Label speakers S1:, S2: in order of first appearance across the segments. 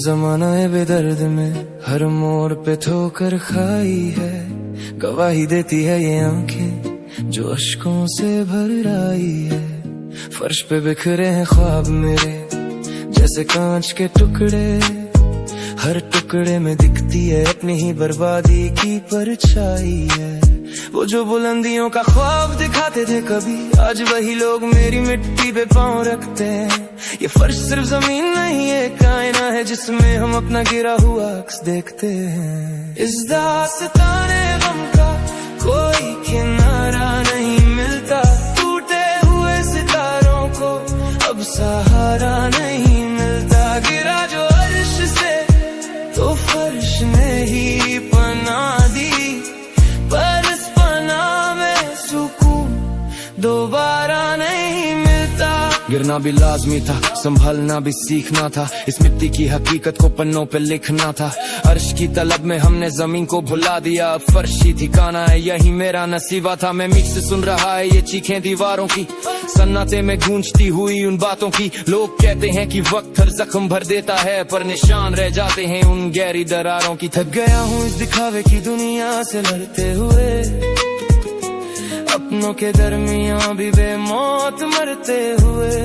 S1: जमाना है बेदर्द में हर मोड़ पे ठोकर खाई है, गवाही देती है ये आंखें जो अश्कों से भर आई है। फर्श पे बिखरे हैं ख्वाब मेरे जैसे कांच के टुकड़े, हर टुकड़े में दिखती है अपनी ही बर्बादी की परछाई है। वो जो बुलंदियों का ख्वाब दिखाते थे कभी, आज वही लोग मेरी मिट्टी पे पांव रखते हैं। ये फर्श सिर्फ जमीन नहीं है, कायना है जिसमें हम अपना गिरा हुआ अक्स देखते हैं। इस दास्ताने गम का कोई किनारा नहीं मिलता, टूटे हुए सितारों को अब सहारा नहीं मिलता। गिरा जो अर्श से तो फर्श ने ही पनाह दी, पर इस पनाह में सुकून दोबारा नहीं मिलता। गिरना भी लाजमी था, संभलना भी सीखना था, इस मिट्टी की हकीकत को पन्नों पे लिखना था। अर्श की तलब में हमने जमीन को भुला दिया, अब फर्श ही ठिकाना है, यही मेरा नसीबा था। मैं मीच से सुन रहा है ये चीखें दीवारों की, सन्नाटे में गूंजती हुई उन बातों की। लोग कहते हैं कि वक्त हर जख्म भर देता है, पर निशान रह जाते हैं उन गहरी दरारों की। थक गया हूँ इस दिखावे की दुनिया से लड़ते हुए, अपनों के दरमियां भी बेमौत मरते हुए।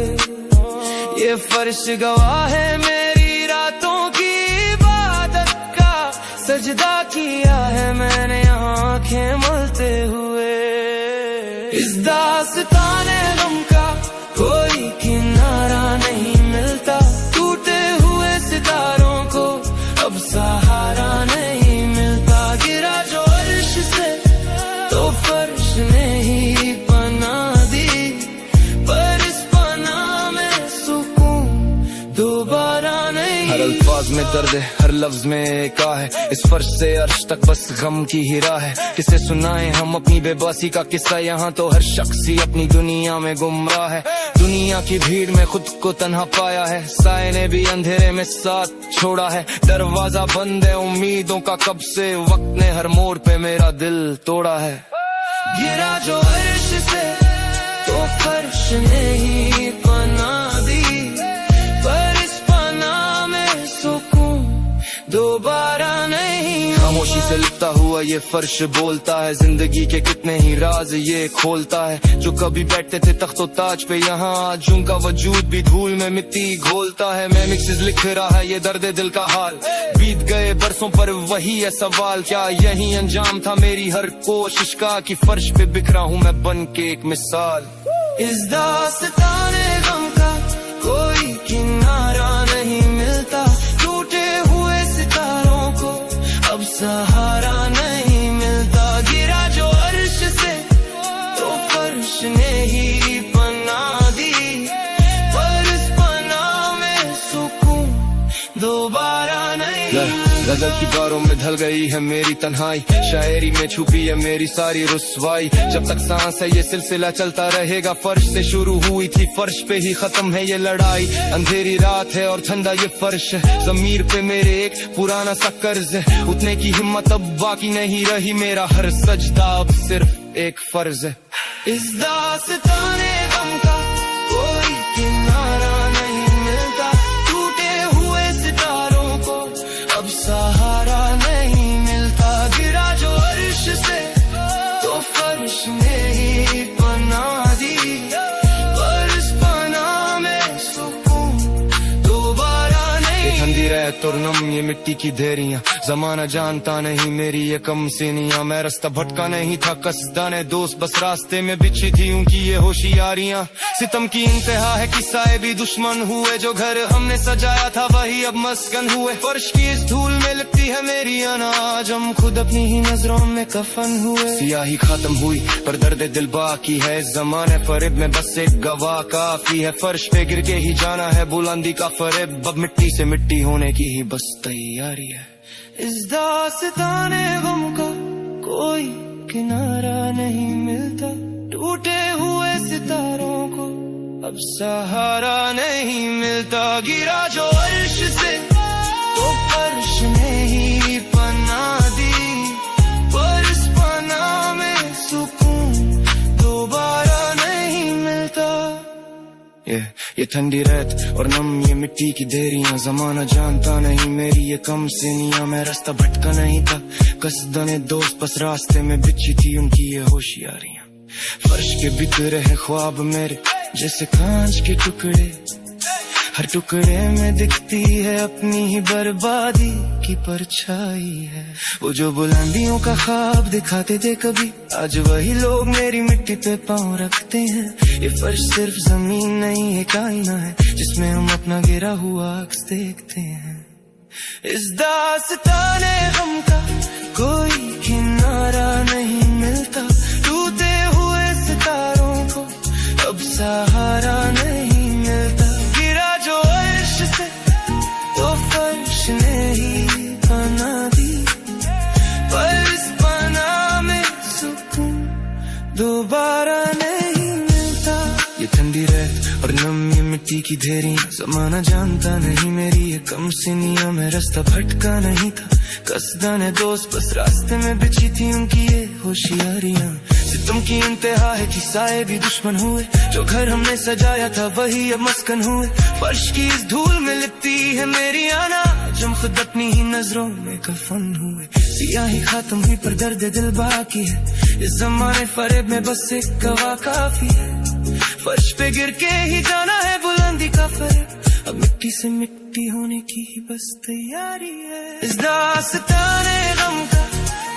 S1: ये फर्श गवाह है मेरी रातों की इबादत का, सजदा किया है मैंने यहाँ आंखें मलते हुए। इस दास्ताने गम का कोई किनारा नहीं मिलता, टूटे हुए सितारों को अब सहारा नहीं मिलता। गिरा जो अर्श से तो फर्श ने ही पनाह दी, पर इस पनाह में सुकून दोबारा नहीं। हर अल्फाज में दर्द है, हर लफ्ज में एक आ है, इस फर्श से अर्श तक बस गम की ही राह है। किसे सुनाएं हम अपनी बेबसी का किस्सा, यहाँ तो हर शख्स ही अपनी दुनिया में गुमराह है। दुनिया की भीड़ में खुद को तन्हा पाया है, साए ने भी अंधेरे में साथ छोड़ा है। दरवाजा बंद है उम्मीदों का कब से, वक्त ने हर मोड़ पे मेरा दिल तोड़ा है। गिरा जो अर्श से तो फर्श ने ही पनाह दी, पर इस पनाह में सुकून दोबारा नहीं। खामोशी से लिपटा हुआ ये फर्श बोलता है, जिंदगी के कितने ही राज ये खोलता है। जो कभी बैठते थे तख्तो ताज पे, यहाँ आज उनका वजूद भी धूल में मिट्टी घोलता है। मैं मिक्सिस लिख रहा है ये दर्द दिल का हाल, बीत गए बरसों पर वही है सवाल, क्या यही अंजाम था मेरी हर कोशिश का, कि फर्श पे बिखरा हूँ मैं बन के एक मिसाल। इस दास्ताने गम का कोई किनारा नहीं मिलता, टूटे हुए सितारों को अब सहारा नहीं मिलता। गिरा जो अर्श से तो फर्श ने ही पनाह दी, पर इस पनाह में सुकून दोबारा नहीं। गजल की बारों में ढल गई है मेरी तन्हाई, शायरी में छुपी है मेरी सारी रुस्वाई। जब तक सांस है ये सिलसिला चलता रहेगा, फर्श से शुरू हुई थी फर्श पे ही खत्म है ये लड़ाई। अंधेरी रात है और ठंडा ये फर्श है, ज़मीर पे मेरे एक पुराना सा कर्ज है। उठने की हिम्मत अब बाकी नहीं रही, मेरा हर सजदा अब सिर्फ एक फर्ज है। इस दास्ताने गम का कोई किनारा नहीं मिलता, टूटे हुए सितारों को अब सहारा नहीं मिलता। गिरा जो अर्श से तो फर्श ने ही पनाह दी, पर इस पनाह में सुकून दोबारा नहीं। ठंडी रहत और नम ये मिट्टी की ढेरियां, जमाना जानता नहीं मेरी ये कम सीनियां। मैं रास्ता भटका नहीं था कसदा ने दोस्त, बस रास्ते में बिछी थी उनकी ये होशियारियां। सितम की इंतहा है कि साए भी दुश्मन हुए, जो घर हमने सजाया था वही अब मस्कन हुए। फर्श की इस धूल में लगती है मेरी अनाज, हम खुद अपनी ही नजरों में कफन हुए। सियाही खत्म हुई पर दर्द दिल बाकी है, इस जमाने फरेब में बस एक गवाह काफी है। फर्श पे गिर के ही जाना है बुलंदी का फरेब, अब मिट्टी से मिट्टी होने की ही बस तैयारी है। इस दास्ताने गम का कोई किनारा नहीं मिलता, टूटे हुए सितारों को अब सहारा नहीं मिलता। गिरा जो अर्श से तो फर्श ने ही पनाह दी, पर इस पनाह में सुकून दोबारा नहीं मिलता। ये ठंडी रेत और नम ये मिट्टी की देरियां, जमाना जानता नहीं मेरी ये कम सिनियां। मैं रास्ता भटका नहीं था कसदने दोस्त, बस रास्ते में बिछी थी उनकी ये होशियारियां। फर्श के बिखरे हैं ख्वाब मेरे जैसे कांच के टुकड़े, हर टुकड़े में दिखती है अपनी ही बर्बादी की परछाई है। वो जो बुलंदियों का ख्वाब दिखाते थे कभी, आज वही लोग मेरी मिट्टी पे पांव रखते हैं। ये फर्श सिर्फ जमीन नहीं है, कायना है जिसमें हम अपना गिरा हुआ अक्स देखते हैं। इस दास्ताने हम का कोई किनारा नहीं मिलता, टूटे हुए सितारों को अब सहारा नहीं मिलता। गिरा जो अर्श से तो फर्श ने ही बना दी, पर इस बना में सुकून दोबारा नहीं मिलता। ये ठंडी रेत और नम ये मिट्टी की ढेरियां, जमाना जानता नहीं मेरी ये कम सिनियां। मैं रास्ता भटका नहीं था कसदा ने दोस्त, बस रास्ते में बिछी थी उनकी ये होशियारियां। सितम की इंतहा है कि साए भी दुश्मन हुए, जो घर हमने सजाया था वही अब मस्कन हुए। फर्श की इस धूल में लिपटी है मेरी आना, जब खुद अपनी ही नजरों में कफन हुए। सियाही खत्म हुई पर दर्द दिल बाकी है, इस जमाने फरेब में बस एक गवाह काफी है। फर्श पे गिर के ही जाना है बुलंदी का फरेब, अब मिट्टी से मिट्टी होने की ही बस तैयारी है। इस दास्ताने गम का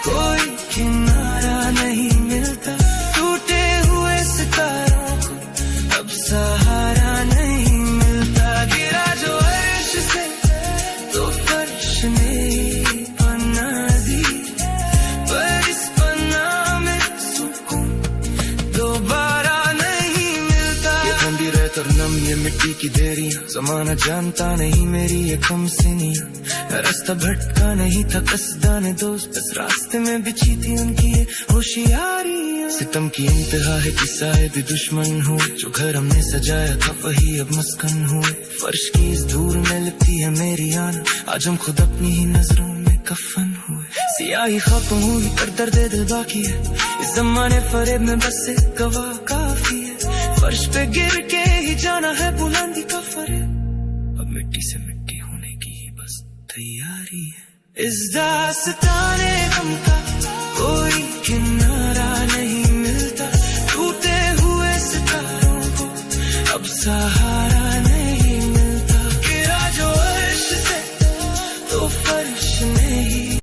S1: कोई किनारा नहीं मिलता, टूटे हुए सितारों को अब सहारा नहीं मिलता। गिरा जो अर्श से तो फर्श ने ही बना दी, पर इस बना में सुकून दोबारा नहीं मिलता। ये ठंडी रेत और नम ये मिट्टी की देरियां, जमाना जानता नहीं मेरी ये कम सिनियां। रास्ता भटका नहीं था कसदा ने दोस्त, बस रास्ते में बिछी थी उनकी ये होशियारियां। सितम की इंतहा है कि साए भी दुश्मन हुए, जो घर हमने सजाया था वही अब मस्कन हुए। फर्श की इस धूल में लिपटी है मेरी आना, आज हम खुद अपनी ही नजरों में कफन हुए। सियाही खत्म हुई पर दर्द दिल बाकी है, इस जमाने फरेब में बस एक गवाह काफी है। फर्श पे गिर के ही जाना है बुलंदी का फरेब, अब मिट्टी से मिट्टी होने की ही बस तैयारी है। इस दास्ताने गम का